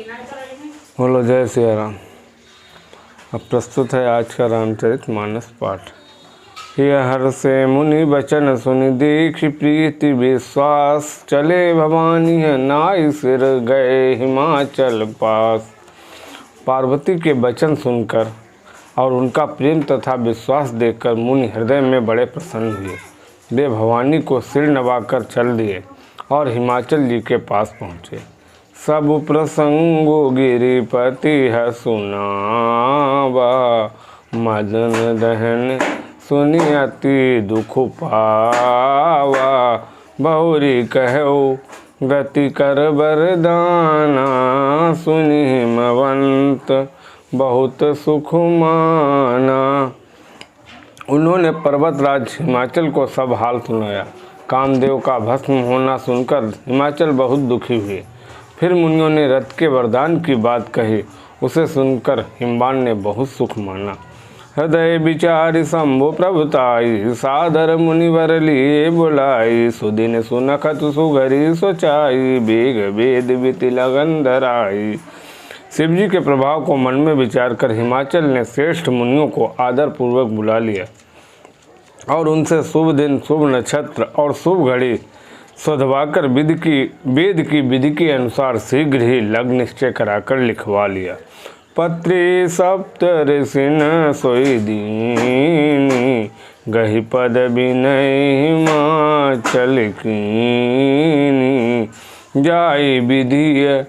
बोलो जय सिया राम। अब प्रस्तुत है आज का रामचरितमानस पाठ। यह हर से मुनि बचन सुनि दीख प्रीति विश्वास, चले भवानी है नाई सिर गए हिमाचल पास। पार्वती के वचन सुनकर और उनका प्रेम तथा विश्वास देखकर मुनि हृदय में बड़े प्रसन्न हुए। वे भवानी को सिर नवाकर चल दिए और हिमाचल जी के पास पहुँचे। सब प्रसंगो गिरिपति है सुनावा, मदन दहन सुनि अति दुख पावा। बहुरी कहो गति कर बरदाना, सुनि हिमवंत बहुत सुख माना। उन्होंने पर्वतराज हिमाचल को सब हाल सुनाया। कामदेव का भस्म होना सुनकर हिमाचल बहुत दुखी हुए। फिर मुनियों ने रथ के वरदान की बात कही। उसे सुनकर हिमवान ने बहुत सुख माना। हृदय विचारि शंभु प्रभुताई, सादर मुनिवर लिए बुलाई। सुदिन सुनखत सुगरी सोचाई, बेग वेद विति लगन धराई। शिव जी के प्रभाव को मन में विचार कर हिमाचल ने श्रेष्ठ मुनियों को आदर पूर्वक बुला लिया और उनसे शुभ दिन, शुभ नक्षत्र और शुभ घड़ी सधवाकर वेद की विधि के अनुसार शीघ्र ही लग्न निश्चय कराकर लिखवा लिया। पत्री सप्त ऋषिन सोई दीनी, गहि पद विनय हिमाचल कीनी। जाई विधिय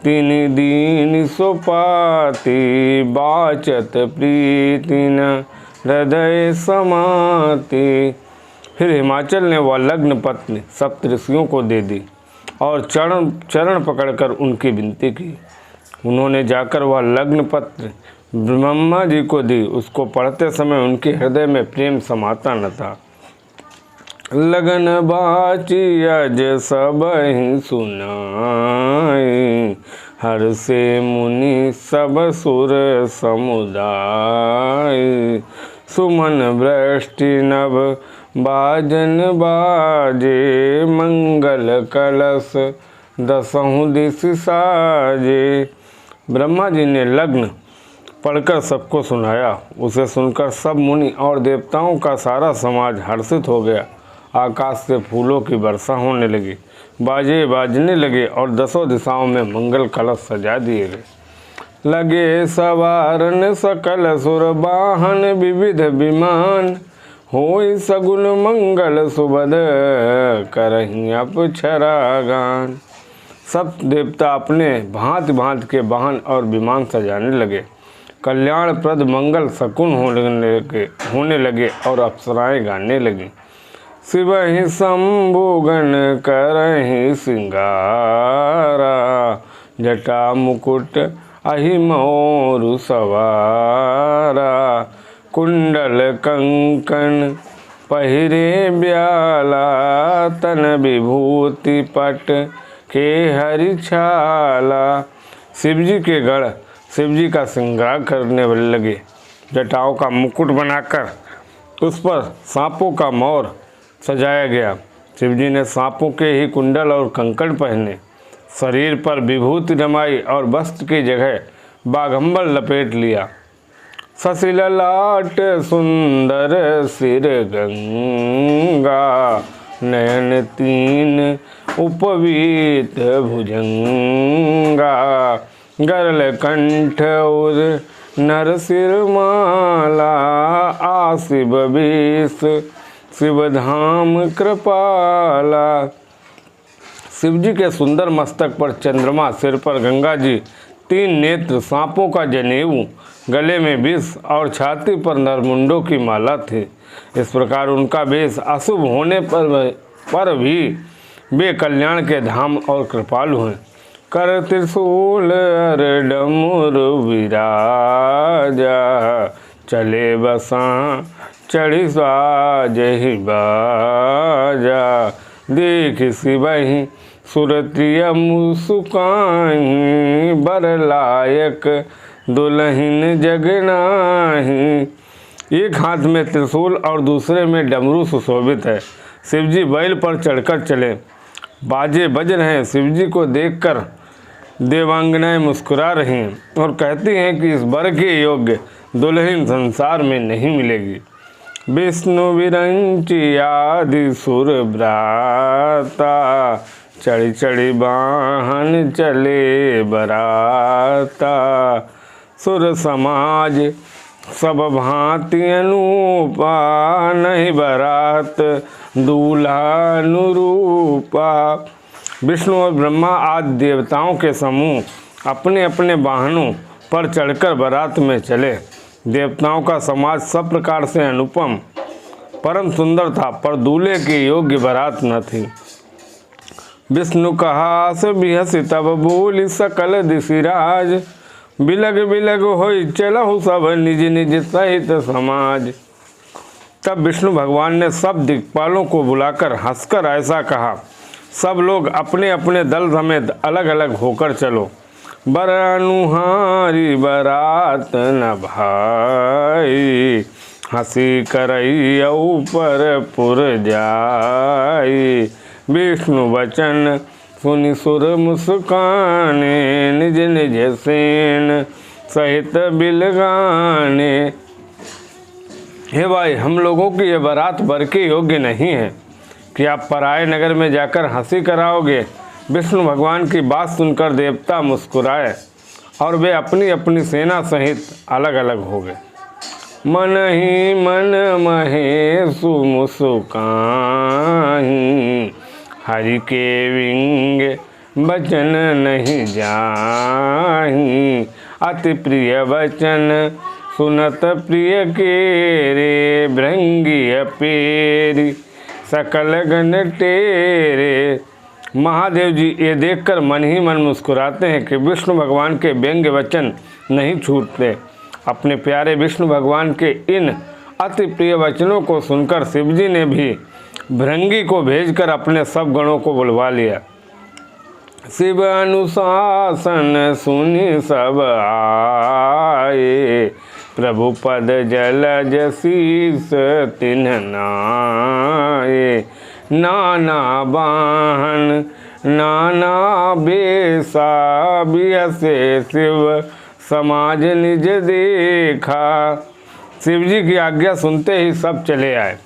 तीन दीन सोपाती, बाचत प्रीति न हृदय समाती। फिर हिमाचल ने वह लग्न पत्र सप्त ऋषियों को दे दी और चरण पकड़कर उनकी विनती की। उन्होंने जाकर वह लग्न पत्र ब्रह्मा जी को दी। उसको पढ़ते समय उनके हृदय में प्रेम समाता न था। लगन बाची अज सब ही सुनाई, हर से मुनि सब सुर समुदाय। सुमन वृष्टि नभ बाजन बाजे, मंगल कलश दसहु दिश साजे। ब्रह्मा जी ने लग्न पढ़कर सबको सुनाया। उसे सुनकर सब मुनि और देवताओं का सारा समाज हर्षित हो गया। आकाश से फूलों की वर्षा होने लगी, बाजे बाजने लगे और दसों दिशाओं में मंगल कलश सजा दिए गए। लगे सवारन सकल सुर वाहन, विविध विमान होई सगुन मंगल सुबद, करहीं अप्सरा गान। सब देवता अपने भांति भांति के वाहन और विमान सजाने लगे। कल्याणप्रद मंगल शकुन होने लगे और अप्सराएं गाने लगी। शिव ही शंभुगण करहीं सिंगारा, जटा मुकुट अहि मोरु सवारा। कुंडल कंकन पहिरे ब्याला, तन विभूति पट के हरिछाला। शिवजी के गढ़ शिवजी का श्रृंगार करने लगे। जटाओं का मुकुट बनाकर उस पर सांपों का मोर सजाया गया। शिवजी ने सांपों के ही कुंडल और कंकण पहने, शरीर पर विभूति रमाई और वस्त्र की जगह बाघंबर लपेट लिया। शशि ललाट सुंदर सिर गंगा, नयन तीन उपवीत भुजंगा। गरल कंठ उर नर सिर माला, आशिव बीस शिवधाम कृपाला। शिवजी के सुंदर मस्तक पर चंद्रमा, सिर पर गंगा जी, तीन नेत्र, सांपों का जनेऊ, गले में विष और छाती पर नरमुंडों की माला थी। इस प्रकार उनका वेश अशुभ होने पर भी वे कल्याण के धाम और कृपालु हैं। कर त्रिशूल अर डमरू विराजा, चले बसा चढ़ी साजहि बाजा। देख शिवहि सुरतिय मुस्काहि, बर लायक दुल्हन जगनाही। एक हाथ में त्रिशूल और दूसरे में डमरू सुशोभित है। शिवजी बैल पर चढ़कर चले, बाजे बज रहे हैं। शिवजी को देखकर देवांगनाएं मुस्कुरा रही हैं और कहती हैं कि इस वर के योग्य दुल्हन संसार में नहीं मिलेगी। विष्णु विरंची आदि सुर भ्राता, चढ़ी चढ़ी वाहन चले बराता। सुर समाज सब भांति अनूपा, नहीं बरात दूल्हा अनुरूपा। विष्णु और ब्रह्मा आदि देवताओं के समूह अपने अपने वाहनों पर चढ़कर बारात में चले। देवताओं का समाज सब प्रकार से अनुपम परम सुंदर था, पर दूल्हे के योग्य बारात न थी। विष्णु कहा से बिहसी तब बोली सकल दिशिराज, बिलग बिलग होई चलहु सब निज निज सहित समाज। तब विष्णु भगवान ने सब दिक्पालों को बुलाकर हंसकर ऐसा कहा, सब लोग अपने अपने दल समेत अलग अलग होकर चलो। बरनुहारी बरात न भाई, हंसी करई ऊपर पुर जाई। विष्णु वचन सुनि सुर मुस्काने, निज निज सेन सहित बिलगाने। हे भाई, हम लोगों की ये बारात वर के योग्य नहीं है कि आप पराये नगर में जाकर हंसी कराओगे। विष्णु भगवान की बात सुनकर देवता मुस्कुराए और वे अपनी अपनी सेना सहित अलग अलग हो गए। मन ही मन महे सुमुस्काहि, हरि के विंग बचन नहीं जाहि। अति प्रिय वचन सुनत प्रिय के रे, भृंगी पेरी सकल गण तेरे। महादेव जी ये देखकर मन ही मन मुस्कुराते हैं कि विष्णु भगवान के व्यंग्य वचन नहीं छूटते। अपने प्यारे विष्णु भगवान के इन अति प्रिय वचनों को सुनकर शिवजी ने भी भृंगी को भेजकर अपने सब गणों को बुलवा लिया। शिव अनुशासन सुनि सब आए, प्रभु पद जलज शीस तिन्ह नाये। नाना वाहन नाना बेसा, बिहसे शिव समाज निज देखा। शिवजी की आज्ञा सुनते ही सब चले आए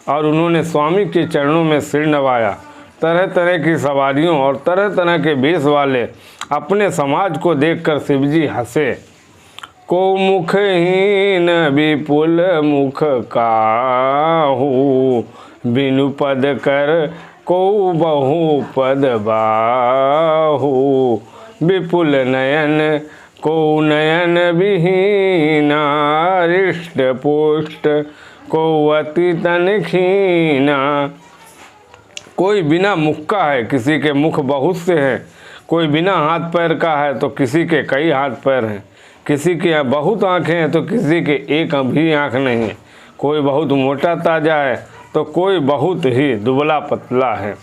और उन्होंने स्वामी के चरणों में सिर नवाया। तरह तरह की सवारियों और तरह तरह के वेश वाले अपने समाज को देखकर शिवजी हंसे। को मुखहीन विपुल मुख काहू, बिनु पद कर को बहु पद बाहू। विपुल नयन को नयन विहीना, हृष्ट पुष्ट को अति तन खीना। कोई बिना मुख का है, किसी के मुख बहुत से हैं। कोई बिना हाथ पैर का है तो किसी के कई हाथ पैर हैं। किसी के बहुत आँखें हैं तो किसी के एक भी आँख नहीं है। कोई बहुत मोटा ताजा है तो कोई बहुत ही दुबला पतला है।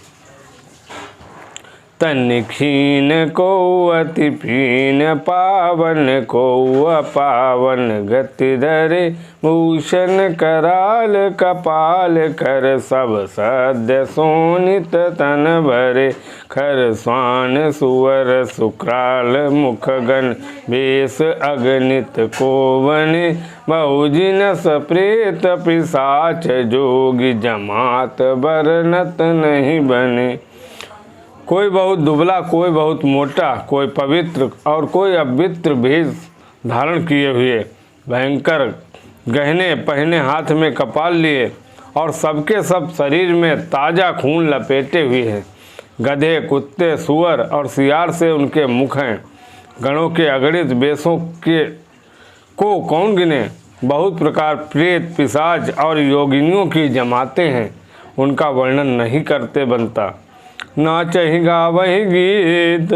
तन खीन को अति पीन, पावन को अपावन। गति धरे भूषण कराल, कपाल कर सब सद्य सोनित तन भरे। खर स्वान सुवर सुक्राल, मुख गण बेस अगणित को बने। बहुजिनस प्रेत पिशाच, जोगी जमात बरनत नहीं बने। कोई बहुत दुबला, कोई बहुत मोटा, कोई पवित्र और कोई अपवित्र भेष धारण किए हुए, भयंकर गहने पहने, हाथ में कपाल लिए और सबके सब शरीर में ताज़ा खून लपेटे हुए हैं। गधे, कुत्ते, सुअर और सियार से उनके मुख हैं। गणों के अगणित बेसों के को कौन गिने। बहुत प्रकार प्रेत, पिशाच और योगिनियों की जमाते हैं, उनका वर्णन नहीं करते बनता। नाचहि गावहि गीत,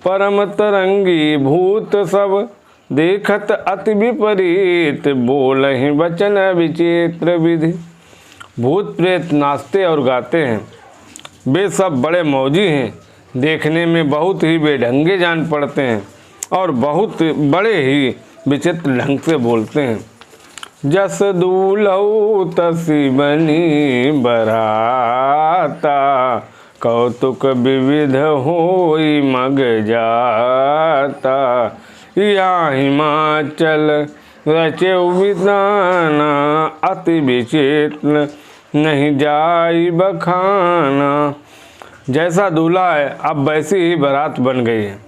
परम तरंगी भूत सब। देखत अति विपरीत, बोलहि वचन विचित्र विधि। भूत प्रेत नाचते और गाते हैं। वे सब बड़े मौजी हैं, देखने में बहुत ही बेढंगे जान पड़ते हैं और बहुत बड़े ही विचित्र ढंग से बोलते हैं। जस दूल्हौ तसी बनी बराता, कौतुक विविध होई मग जाता। या हिमाचल रचे विधाना, अति विचित्र नहीं जाई बखाना। जैसा दूल्हा है अब वैसी ही बारात बन गई है।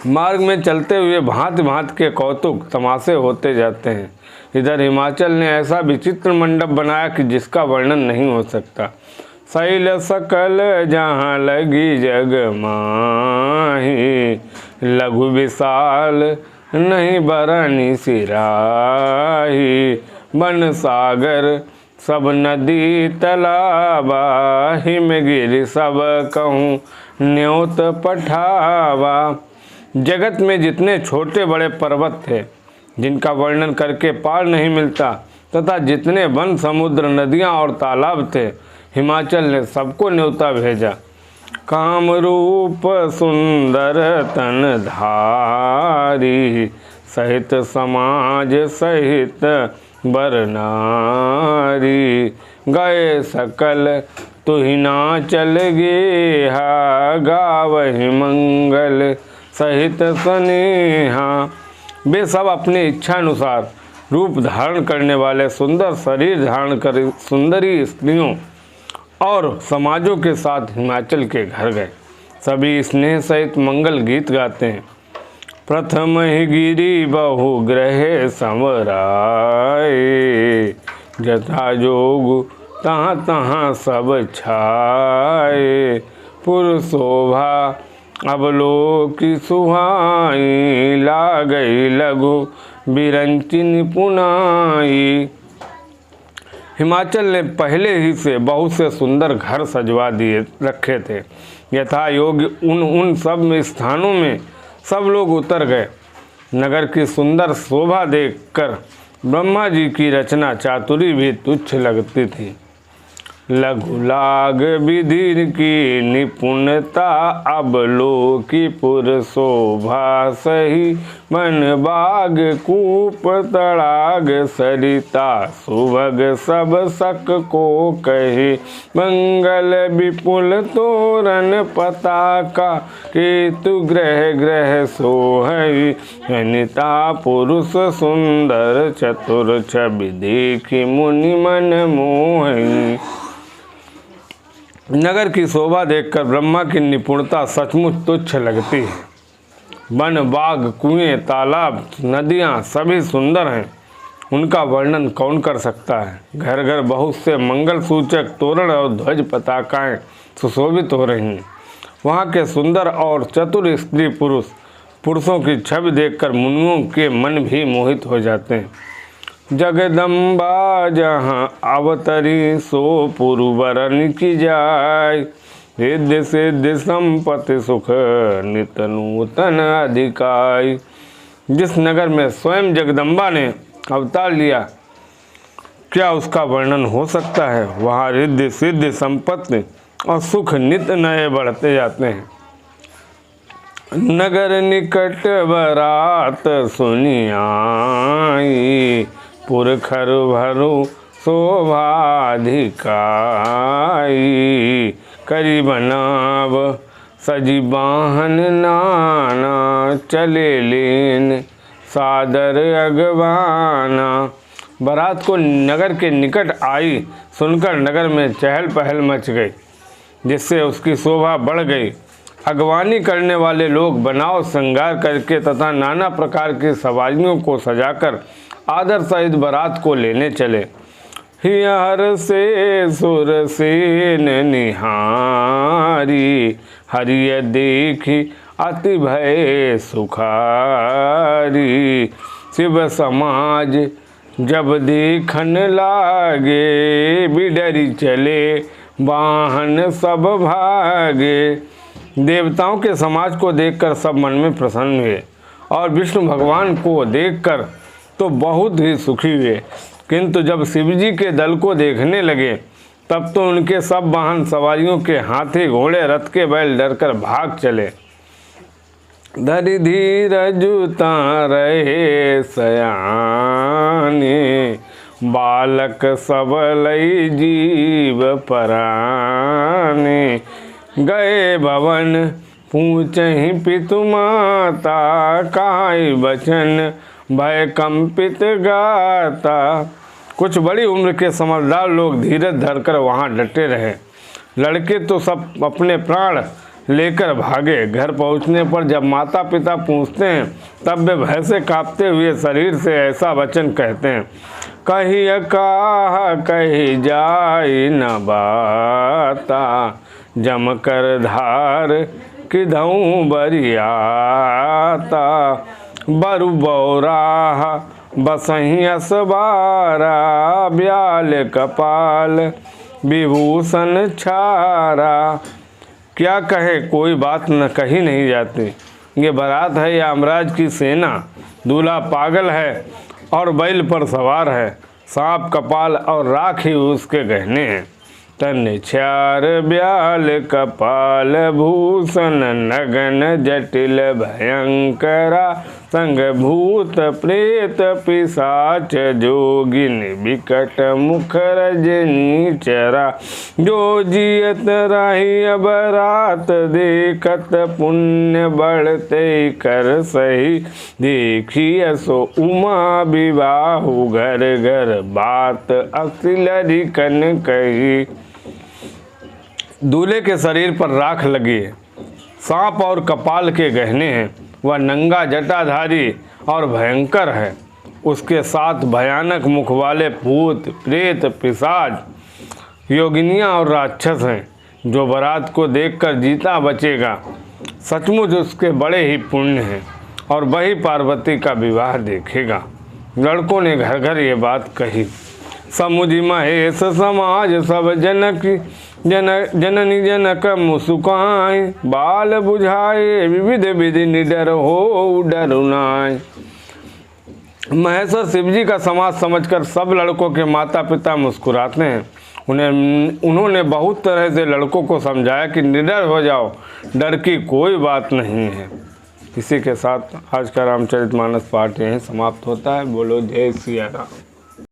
मार्ग में चलते हुए भांति भांति के कौतुक तमाशे होते जाते हैं। इधर हिमाचल ने ऐसा विचित्र मंडप बनाया कि जिसका वर्णन नहीं हो सकता। शैल सकल जहाँ लगी जग माही, लघु विशाल नहीं बरनी सिराही। वन सागर सब नदी तालाबा, हिमगिरि सब कहूँ न्योत पठावा। जगत में जितने छोटे बड़े पर्वत थे जिनका वर्णन करके पार नहीं मिलता, तथा जितने वन समुद्र नदियाँ और तालाब थे, हिमाचल ने सबको न्योता भेजा। काम रूप सुंदर तन धारी, सहित समाज सहित बर नारी। गए सकल तुहि नाचल गेहा, गावहि मंगल सहित स्नेहा। वे सब अपनी इच्छा अनुसार रूप धारण करने वाले सुंदर शरीर धारण कर सुंदरी स्त्रियों और समाजों के साथ हिमाचल के घर गए। सभी स्नेह सहित मंगल गीत गाते हैं। प्रथम ही गिरी बहु ग्रह समराए, जथा जोग तहाँ तहाँ सब छाए। पुर शोभा अवलोकी सुहाई, ला गई लघु बिरंची निपुनाई। हिमाचल ने पहले ही से बहुत से सुंदर घर सजवा दिए रखे थे। यथा योग्य उन सब स्थानों में सब लोग उतर गए। नगर की सुंदर शोभा देखकर ब्रह्मा जी की रचना चातुरी भी तुच्छ लगती थी। लघु लाग विधि की निपुणता, अब लोकी पुर शोभा सही। मन बाग कूप तड़ाग सरिता, सुभग सब सक को कही। मंगल विपुल तोरण पताका, केतु ग्रह ग्रह सोहई। अनिता पुरुष सुंदर चतुर, छवि देखी मुनि मन मोहई। नगर की शोभा देखकर ब्रह्मा की निपुणता सचमुच तुच्छ लगती है। वन बाग कुएं तालाब नदियाँ सभी सुंदर हैं, उनका वर्णन कौन कर सकता है। घर घर बहुत से मंगल सूचक तोरण और ध्वज पताकाएं सुशोभित हो रही हैं। वहाँ के सुंदर और चतुर स्त्री पुरुषों की छवि देखकर मुनियों के मन भी मोहित हो जाते हैं। जगदम्बा जहाँ अवतरी, सो पुरवरन की जाय। रिद्धि सिद्धि संपत्ति सुख, नित नूतन अधिकाय। जिस नगर में स्वयं जगदम्बा ने अवतार लिया, क्या उसका वर्णन हो सकता है। वहाँ रिद्धि सिद्धि संपत्ति और सुख नित नए बढ़ते जाते हैं। नगर निकट बरात सुनी आई, पुरखर भरु शोभाधिकाई। करी बनाव सजी बाहन नाना, चले लेन सादर अगवाना। बारात को नगर के निकट आई सुनकर नगर में चहल पहल मच गई, जिससे उसकी शोभा बढ़ गई। अगवानी करने वाले लोग बनाव श्रृंगार करके तथा नाना प्रकार की सवारियों को सजाकर आदर सहित बारात को लेने चले। हियर से सुर सेन निहारी, हरिय देखी अति भय सुखारी। शिव समाज जब देखन लागे, बिडरी चले वाहन सब भागे। देवताओं के समाज को देखकर सब मन में प्रसन्न हुए और विष्णु भगवान को देखकर तो बहुत ही सुखी हुए, किंतु जब शिवजी के दल को देखने लगे तब तो उनके सब वाहन सवारियों के हाथी घोड़े रथ के बैल डरकर भाग चले। धरि धीरज रहे सयाने, बालक सब लई जीव पराने। गए भवन पूछहि पितु माता, काई बचन भय कंपित गाता। कुछ बड़ी उम्र के समझदार लोग धीरज धरकर वहाँ डटे रहे। लड़के तो सब अपने प्राण लेकर भागे। घर पहुँचने पर जब माता पिता पूछते हैं तब वे भय से कांपते हुए शरीर से ऐसा वचन कहते हैं, कहिय काह कही जाई न बाता, जम कर धार किधऊँ बरियाता। बरु बौराह बसहि असबारा, ब्याल कपाल विभूषण छारा। क्या कहे, कोई बात न कही नहीं जाती। ये बारात है या यमराज की सेना। दूल्हा पागल है और बैल पर सवार है। सांप कपाल और राख ही उसके गहने हैं। तन छार ब्याल कपाल भूषण, नगन जटिल भयंकरा। संग भूत प्रेत पिशाच जोगिन, विकट मुख रजनी चरा। जो जियत रही अब रात देखत, पुण्य बढ़ते कर सही। देखिए सो उमा विवाहु, घर घर बात असिलरी कन कही। दूल्हे के शरीर पर राख लगी है, सांप और कपाल के गहने हैं। वह नंगा जटाधारी और भयंकर है। उसके साथ भयानक मुख वाले भूत प्रेत पिशाच, योगिनियाँ और राक्षस हैं। जो बारात को देखकर जीता बचेगा, सचमुच उसके बड़े ही पुण्य हैं और वही पार्वती का विवाह देखेगा। लड़कों ने घर घर ये बात कही। समुझि महेश समाज सब जनक, जननी जनक मुसुकाए। बाल बुझाए विविध विधि, निडर हो डर नाय। महेश्वर शिवजी का समाज समझकर सब लड़कों के माता पिता मुस्कुराते हैं। उन्होंने बहुत तरह से लड़कों को समझाया कि निडर हो जाओ, डर की कोई बात नहीं है। इसी के साथ आज का रामचरितमानस पाठ यहीं समाप्त होता है। बोलो जय सिया राम।